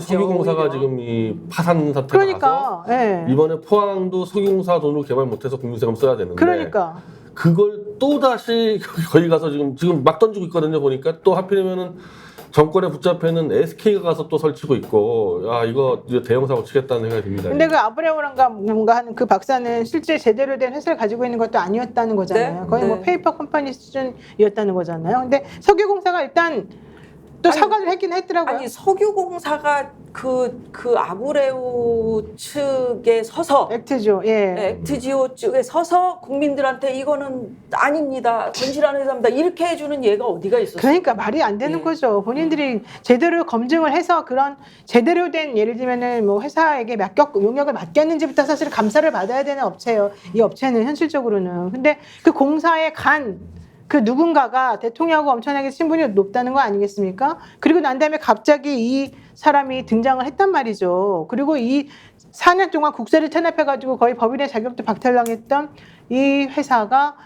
석유공사가 지금 이 파산 사태가 그러니까, 나서 예. 이번에 포항도 석유공사 돈으로 개발 못해서 국민세금 써야 되는데 그러니까. 그걸 또 다시 거기 가서 지금 막 던지고 있거든요. 보니까 또 하필이면은 정권에 붙잡혀있는 SK가 가서 또 설치고 있고, 야 이거 대형 사고 치겠다는 생각이 듭니다. 근데 그 아브라함인가 뭔가 하는 그 박사는 실제 제대로 된 회사를 가지고 있는 것도 아니었다는 거잖아요. 네? 거의 뭐 네. 페이퍼 컴퍼니 수준이었다는 거잖아요. 근데 석유공사가 일단 또 사과를 했긴 했더라고요. 아니 석유공사가 그 아브레우 측에 서서 액트죠. 예. 액트지오 쪽에 서서 국민들한테 이거는 아닙니다. 건실한 회사입니다. 이렇게 해주는 예가 어디가 있었어요? 그러니까 말이 안 되는 예. 거죠. 본인들이 제대로 검증을 해서 그런 제대로 된 예를 들면은 뭐 회사에게 용역을 맡겼는지부터 사실 감사를 받아야 되는 업체예요. 이 업체는 현실적으로는. 근데 그 공사에 간 그 누군가가 대통령하고 엄청나게 친분이 높다는 거 아니겠습니까? 그리고 난 다음에 갑자기 이 사람이 등장을 했단 말이죠. 그리고 이 4년 동안 국세를 탄압해가지고 거의 법인의 자격도 박탈당했던 이 회사가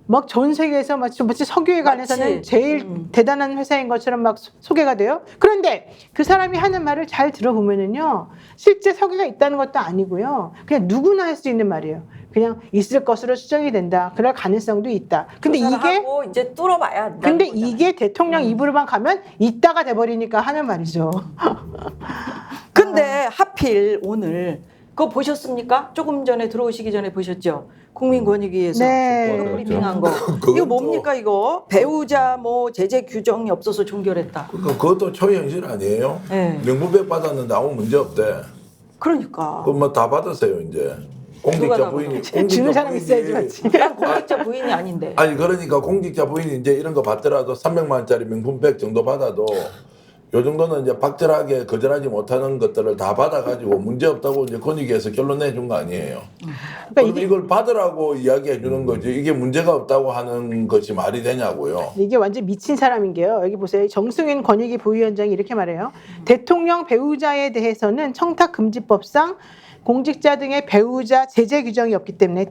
막 전 세계에서 마치 석유에 관해서는 마치, 제일 대단한 회사인 것처럼 막 소개가 돼요. 그런데 그 사람이 하는 말을 잘 들어보면은요, 실제 석유가 있다는 것도 아니고요, 그냥 누구나 할 수 있는 말이에요. 그냥 있을 것으로 추정이 된다. 그럴 가능성도 있다. 근데 이게 하고 이제 뚫어봐야 한다는 근데 거잖아요. 이게 대통령 입으로만 가면 있다가 돼버리니까 하는 말이죠. 근데 하필 오늘 그거 보셨습니까? 조금 전에 들어오시기 전에 보셨죠? 국민권익위에서 네. 이거 브리핑한 거. 이거 뭡니까 이거? 배우자 뭐 제재 규정이 없어서 종결했다. 그러니까 그것도 초현실 아니에요? 네. 명부백 받았는데 아무 문제 없대. 그러니까. 그럼 뭐 다 받았어요 이제. 누가 공직자 다 부인이 주는 사람 있어야지 맞지. 난 공직자 부인이 아닌데. 아니 그러니까 공직자 부인이 이제 이런 거 받더라도 300만 원짜리 명품백 정도 받아도 요 정도는 이제 박절하게 거절하지 못하는 것들을 다 받아가지고 문제 없다고 이제 권익위에서 결론 내준 거 아니에요. 그럼 이걸 받으라고 이야기해 주는 거지 이게 문제가 없다고 하는 것이 말이 되냐고요. 이게 완전 미친 사람인 게요. 여기 보세요. 정승윤 권익위 부위원장이 이렇게 말해요. 대통령 배우자에 대해서는 청탁금지법상 공직자 등의 배우자 제재 규정이 없기 때문에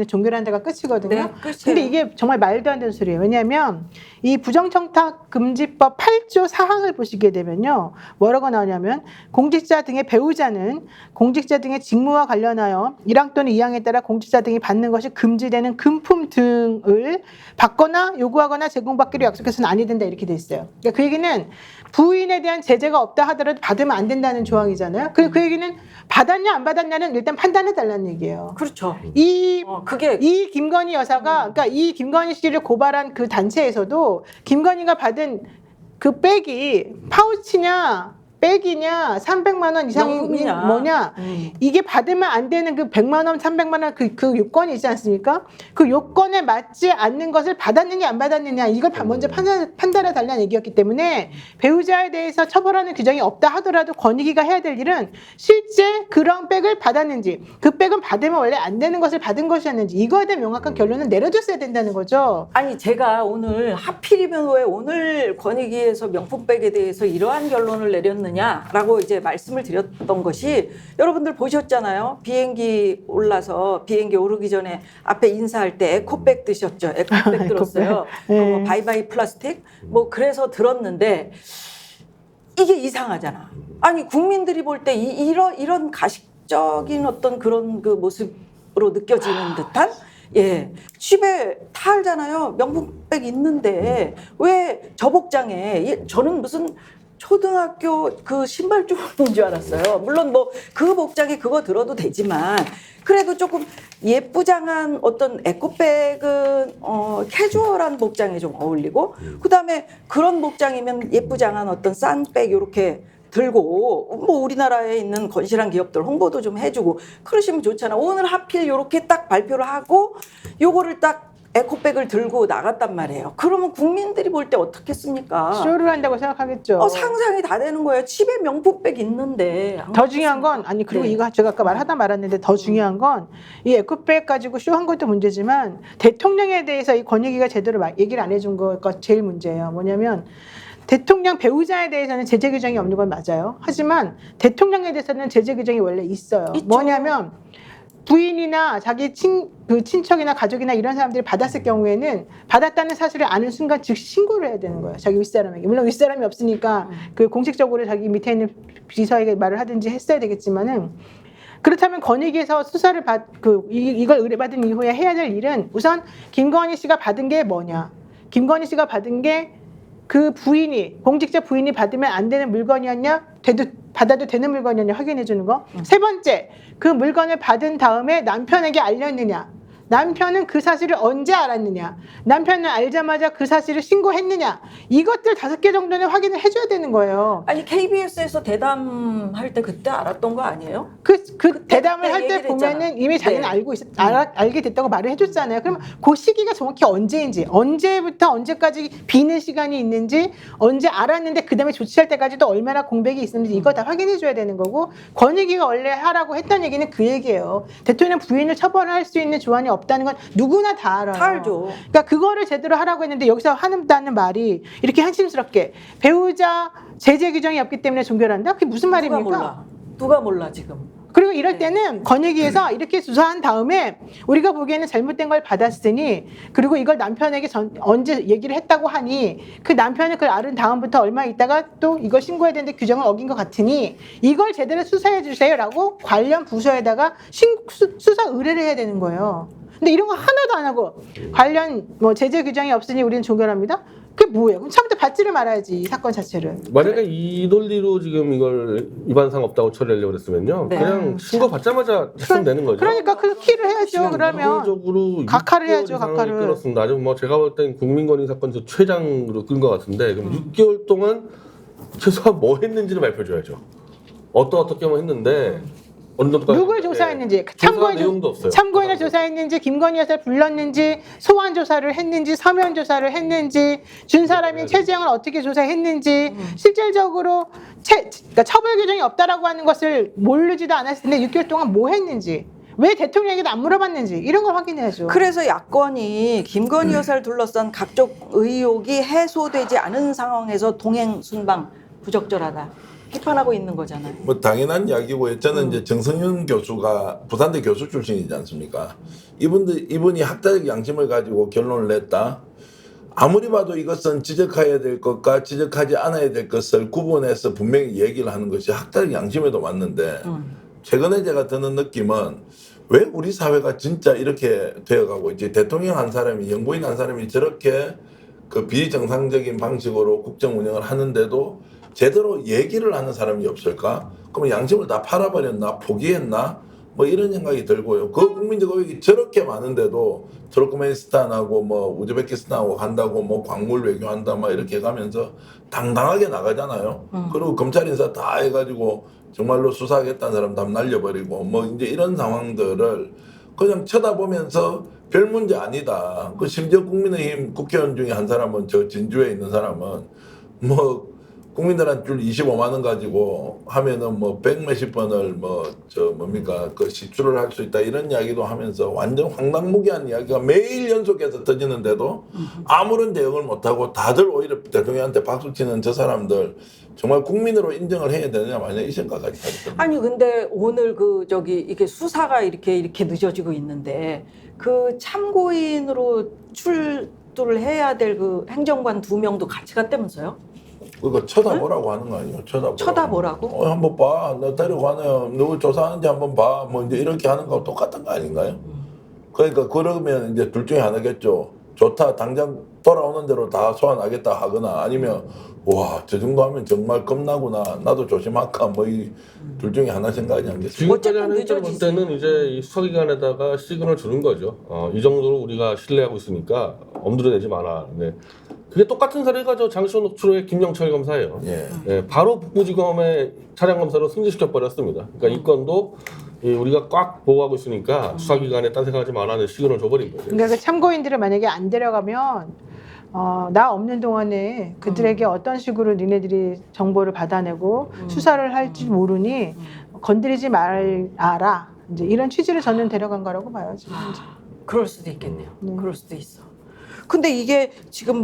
종결한 데가 끝이거든요. 네, 끝이에요. 근데 이게 정말 말도 안 되는 소리예요. 왜냐하면 이 부정청탁금지법 8조 4항을 보시게 되면요. 뭐라고 나오냐면 공직자 등의 배우자는 공직자 등의 직무와 관련하여 1항 또는 2항에 따라 공직자 등이 받는 것이 금지되는 금품 등을 받거나 요구하거나 제공받기로 약속해서는 아니 된다 이렇게 돼 있어요. 그러니까 그 얘기는 부인에 대한 제재가 없다 하더라도 받으면 안 된다는 조항이잖아요. 그 얘기는 받았냐 안 받았냐는 일단 판단해 달라는 얘기예요. 그렇죠. 그게 이 김건희 여사가 그러니까 이 김건희 씨를 고발한 그 단체에서도 김건희가 받은 그 백이 파우치냐 백이냐 300만 원 이상이 명품이냐. 뭐냐 이게 받으면 안 되는 그 100만 원 300만 원 그 요건이 있지 않습니까? 그 요건에 맞지 않는 것을 받았느냐 안 받았느냐 이걸 먼저 판단해 달라는 얘기였기 때문에 배우자에 대해서 처벌하는 규정이 없다 하더라도 권익위가 해야 될 일은 실제 그런 백을 받았는지 그 백은 받으면 원래 안 되는 것을 받은 것이었는지 이거에 대한 명확한 결론은 내려줬어야 된다는 거죠. 아니 제가 오늘 하필이면 왜 오늘 권익위에서 명품백에 대해서 이러한 결론을 내렸느냐라고 이제 말씀을 드렸던 것이 여러분들 보셨잖아요. 비행기 올라서 비행기 오르기 전에 앞에 인사할 때 에코백 드셨죠. 에코백 들었어요. 네. 바이바이 플라스틱 뭐 그래서 들었는데 이게 이상하잖아. 아니 국민들이 볼 때 이런 가식적인 어떤 그런 그 모습으로 느껴지는 듯한 예, 집에 다 알잖아요. 명품백 있는데 왜 저 복장에 저는 무슨 초등학교 그 신발주머니인 줄 알았어요. 물론 뭐 그 복장에 그거 들어도 되지만 그래도 조금 예쁘장한 어떤 에코백은 캐주얼한 복장에 좀 어울리고 그다음에 그런 복장이면 예쁘장한 어떤 싼 백 이렇게 들고 뭐 우리나라에 있는 건실한 기업들 홍보도 좀 해주고 그러시면 좋잖아. 오늘 하필 이렇게 딱 발표를 하고 요거를 딱 에코백을 들고 나갔단 말이에요. 그러면 국민들이 볼 때 어떻겠습니까? 쇼를 한다고 생각하겠죠. 상상이 다 되는 거예요. 집에 명품백 있는데. 더 중요한 건 아니 그리고 네. 이거 제가 아까 말하다 말았는데 더 중요한 건 이 에코백 가지고 쇼한 것도 문제지만 대통령에 대해서 이 권익위가 제대로 얘기를 안 해준 거가 제일 문제예요. 뭐냐면 대통령 배우자에 대해서는 제재 규정이 없는 건 맞아요. 하지만 대통령에 대해서는 제재 규정이 원래 있어요. 있죠. 뭐냐면 부인이나 자기 친척이나 가족이나 이런 사람들이 받았을 경우에는 받았다는 사실을 아는 순간 즉시 신고를 해야 되는 거예요. 자기 윗사람에게. 물론 윗사람이 없으니까 그 공식적으로 자기 밑에 있는 비서에게 말을 하든지 했어야 되겠지만은, 그렇다면 권익위에서 수사를 이걸 의뢰받은 이후에 해야 될 일은 우선 김건희 씨가 받은 게 뭐냐. 김건희 씨가 받은 게 그 부인이, 공직자 부인이 받으면 안 되는 물건이었냐, 받아도 되는 물건이었냐 확인해 주는 거. 세 번째, 그 물건을 받은 다음에 남편에게 알렸느냐. 남편은 그 사실을 언제 알았느냐. 남편은 알자마자 그 사실을 신고했느냐. 이것들 5개 정도는 확인을 해줘야 되는 거예요. 아니 KBS에서 대담할 때 그때 알았던 거 아니에요? 그 대담을 할 때 얘기를 했잖아. 보면은 이미 자기는 네. 알게 됐다고 말을 해줬잖아요. 그럼 그 시기가 정확히 언제인지, 언제부터 언제까지 비는 시간이 있는지, 언제 알았는데 그 다음에 조치할 때까지도 얼마나 공백이 있었는지 이거 다 확인해줘야 되는 거고, 권익위가 원래 하라고 했던 얘기는 그 얘기예요. 대통령 부인을 처벌할 수 있는 조항이 없다는 건 누구나 다 알아요. 다 알죠. 그러니까 그거를 제대로 하라고 했는데 여기서 한다는 말이 이렇게 한심스럽게 배우자 제재 규정이 없기 때문에 종결을 한다? 그게 무슨 말입니까? 누가 몰라 지금. 그리고 이럴 때는 권익위에서 이렇게 수사한 다음에 우리가 보기에는 잘못된 걸 받았으니, 그리고 이걸 남편에게 언제 얘기를 했다고 하니 그 남편이 그걸 알은 다음부터 얼마 있다가 또 이걸 신고해야 되는데 규정을 어긴 것 같으니 이걸 제대로 수사해 주세요라고 관련 부서에다가 수사 의뢰를 해야 되는 거예요. 근데 이런 거 하나도 안 하고 관련 제재 규정이 없으니 우리는 종결합니다. 그게 뭐예요? 그럼 처음부터 받지를 말아야지, 이 사건 자체를. 만약에 이 논리로 지금 이걸 위반상 없다고 처리하려고 그랬으면요, 네. 그냥 신고 받자마자 했으면 되는 거죠. 그러니까 그 키를 해야죠. 그러면 적으로 각하를 해야죠, 각하를. 끌었습니다. 아주 제가 볼 땐 국민권익 사건에서 최장으로 끈 것 같은데, 그럼 6개월 동안 최소한 뭐 했는지를 발표해줘야죠. 어떻게 뭐 했는데 어느 정도까지 누굴 했는데, 조사했는지, 조사 내용도 없어요. 참고인을 조사했는지, 김건희 여사를 불렀는지, 소환 조사를 했는지, 서면 조사를 했는지, 준 사람인 최재형을 어떻게 조사했는지, 실질적으로 그러니까 처벌 규정이 없다라고 하는 것을 모르지도 않았을 텐데 6개월 동안 뭐 했는지, 왜 대통령에게도 안 물어봤는지 이런 걸 확인해야죠. 그래서 야권이 김건희 여사를 둘러싼 각종 의혹이 해소되지 않은 상황에서 동행 순방 부적절하다 비판하고 있는 거잖아요. 뭐 당연한 이야기고요. 저는 이제 정성윤 교수가 부산대 교수 출신이지 않습니까? 이분이 학자적 양심을 가지고 결론을 냈다. 아무리 봐도 이것은 지적해야 될 것과 지적하지 않아야 될 것을 구분해서 분명히 얘기를 하는 것이 학자적 양심에도 맞는데, 최근에 제가 드는 느낌은 왜 우리 사회가 진짜 이렇게 되어가고 있지? 대통령 한 사람이, 영부인 한 사람이 저렇게 그 비정상적인 방식으로 국정 운영을 하는데도 제대로 얘기를 하는 사람이 없을까? 그러면 양심을 다 팔아버렸나? 포기했나? 뭐 이런 생각이 들고요. 그 국민적 의혹이 저렇게 많은데도 투르크메니스탄하고 뭐 우즈베키스탄하고 간다고 뭐 광물 외교한다 막 이렇게 가면서 당당하게 나가잖아요. 그리고 검찰 인사 다 해가지고 정말로 수사하겠다는 사람 다 날려버리고 뭐 이제 이런 상황들을 그냥 쳐다보면서 별 문제 아니다. 그 심지어 국민의힘 국회의원 중에 한 사람은, 저 진주에 있는 사람은 뭐 국민들한테 줄 25만 원 가지고 하면은 뭐 100몇십 번을 그 시출을 할 수 있다 이런 이야기도 하면서 완전 황당무계한 이야기가 매일 연속해서 터지는데도 아무런 대응을 못하고 다들 오히려 대통령한테 박수치는 저 사람들 정말 국민으로 인정을 해야 되느냐 마냐 이 생각까지 하거든요. 아니 근데 오늘 이게 수사가 이렇게 늦어지고 있는데 그 참고인으로 출두를 해야 될 그 행정관 2명도 같이 갔다면서요? 그거 쳐다보라고 하는 거 아니에요? 쳐다보라고? 한번 봐. 너 데려가네요. 누구 조사하는지 한번 봐. 뭐 이제 이렇게 하는 거 똑같은 거 아닌가요? 그러니까 그러면 이제 둘 중에 하나겠죠. 좋다. 당장 돌아오는 대로 다 소환하겠다 하거나 아니면 와, 저 정도 하면 정말 겁나구나. 나도 조심할까. 뭐 이 둘 중에 하나 생각하지 않겠어요? 지금까지 어쨌든 하는 입장 볼 늦어지지. 때는 이제 이 수사기관에다가 시그널 주는 거죠. 이 정도로 우리가 신뢰하고 있으니까 엄두내지 마라. 네. 그게 똑같은 사례가 장시호 녹취록의 김영철 검사예요. 예. 바로 북부지검의 차량 검사로 승진시켜 버렸습니다. 그러니까 이 건도 우리가 꽉 보호하고 있으니까 수사기관에 딴 생각하지 마라는 시그널을 줘버린 거죠. 그러니까 그 참고인들을 만약에 안 데려가면 나 없는 동안에 그들에게 어떤 식으로 니네들이 정보를 받아내고 수사를 할지 모르니 건드리지 말아라. 이제 이런 취지를 저는 데려간 거라고 봐요. 지금. 그럴 수도 있겠네요. 그럴 수도 있어. 근데 이게 지금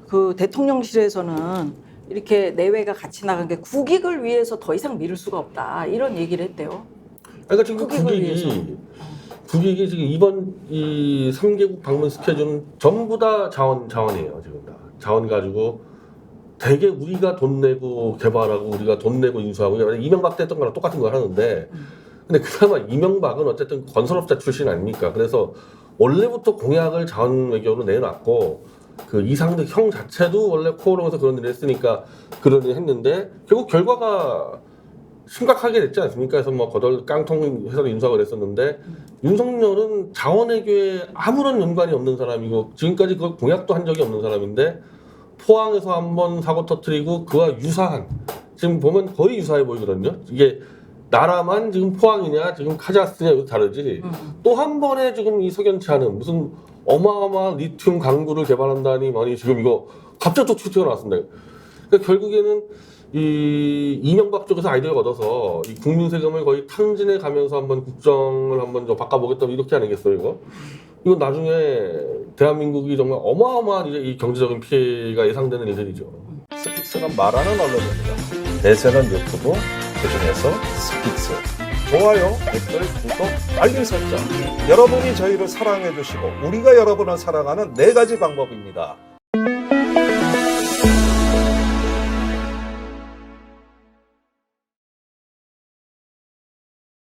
그 대통령실에서는 이렇게 내외가 같이 나간 게 국익을 위해서 더 이상 미룰 수가 없다 이런 얘기를 했대요. 그러니까 지금 국익을 위해서. 국익이 북익이 지금 이번 이 3개국 방문 스케줄은 전부 다 자원이에요. 지금 다 자원 가지고 되게 우리가 돈 내고 개발하고 우리가 돈 내고 인수하고 이명박 때 했던 거랑 똑같은 걸 하는데 근데 그나마 이명박은 어쨌든 건설업자 출신 아닙니까? 그래서 원래부터 공약을 자원 외교로 내놨고 그 이상득 형 자체도 원래 코오롱에서 그런 일을 했으니까 그런 일을 했는데 결국 결과가 심각하게 됐지 않습니까? 그래서 뭐 거덜 깡통 회사로 인수하고 그랬었는데 윤석열은 자원외교에 아무런 연관이 없는 사람이고 지금까지 그걸 공약도 한 적이 없는 사람인데 포항에서 한번 사고 터뜨리고 그와 유사한 지금 보면 거의 유사해 보이거든요. 이게 나라만 지금 포항이냐 지금 카자흐스냐 여기 다르지 또 한 번에 지금 이 석연치 않은 무슨 어마어마한 리튬 강구를 개발한다니 많이 지금 이거 갑자기 또 튀어나왔습니다. 그러니까 결국에는 이 이명박 쪽에서 아이디어를 얻어서 이 국민 세금을 거의 탕진해 가면서 한번 국정을 한번 좀 바꿔보겠다 이렇게 아니겠어요 이거? 이거 나중에 대한민국이 정말 어마어마한 이제 이 경제적인 피해가 예상되는 일들이죠. 스픽스는 말하는 언론입니다. 대세는 유튜브, 그중에서 스픽스. 좋아요, 댓글, 구독, 알림 설정. 여러분이 저희를 사랑해 주시고 우리가 여러분을 사랑하는 4가지 방법입니다.